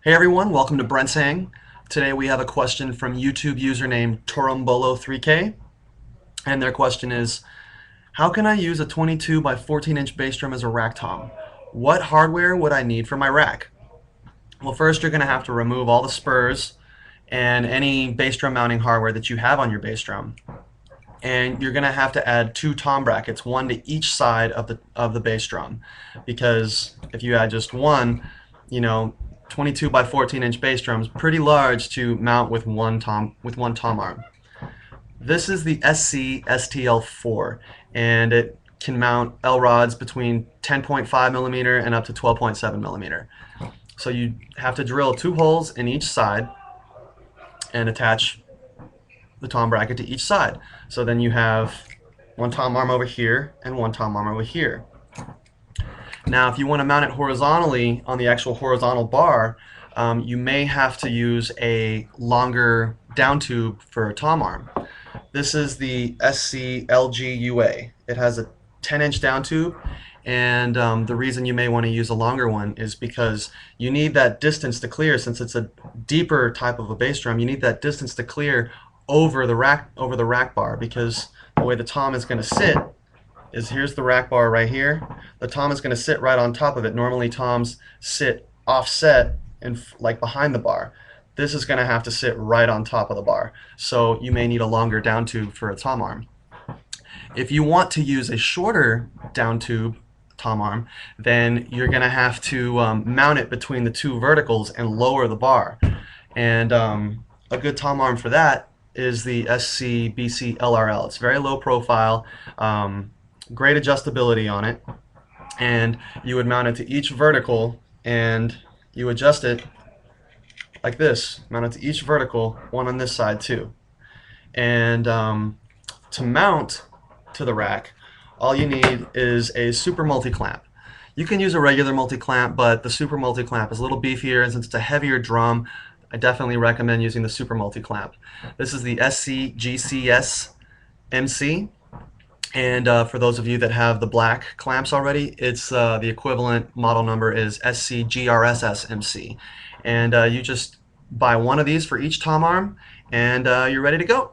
Hey everyone, welcome to Brent's Hang. Today we have a question from YouTube username Torumbolo3K, and their question is, how can I use a 22 by 14 inch bass drum as a rack tom? What hardware would I need for my rack? Well, first you're going to have to remove all the spurs and any bass drum mounting hardware that you have on your bass drum. And you're going to have to add two tom brackets, one to each side of the bass drum, because if you add just one, you know, 22 by 14 inch bass drums pretty large to mount with one tom arm. This is the SC STL4, and it can mount L rods between 10.5 millimeter and up to 12.7 millimeter. So you have to drill two holes in each side and attach the tom bracket to each side. So then you have one tom arm over here and one tom arm over here. Now if you want to mount it horizontally on the actual horizontal bar, you may have to use a longer down tube for a tom arm. This is the SC-LG-UA. It has a 10-inch down tube, and the reason you may want to use a longer one is because you need that distance to clear. Since it's a deeper type of a bass drum, you need that distance to clear over the rack bar, because the way the tom is going to sit is, here's the rack bar right here. The tom is going to sit right on top of it. Normally toms sit offset and like behind the bar. This is going to have to sit right on top of the bar. So you may need a longer down tube for a tom arm. If you want to use a shorter down tube tom arm, then you're going to have to mount it between the two verticals and lower the bar. And a good tom arm for that is the SC-BC LRL. It's very low profile, great adjustability on it, and you would mount it to each vertical and you adjust it like this. Mount it to each vertical, one on this side too. And to mount to the rack, all you need is a super multi-clamp. You can use a regular multi-clamp, but the super multi-clamp is a little beefier, and since it's a heavier drum, I definitely recommend using the super multi-clamp. This is the SC-GCS MC, and for those of you that have the black clamps already, it's the equivalent model number is SC-GRSS MC. And you just buy one of these for each tom arm, and you're ready to go.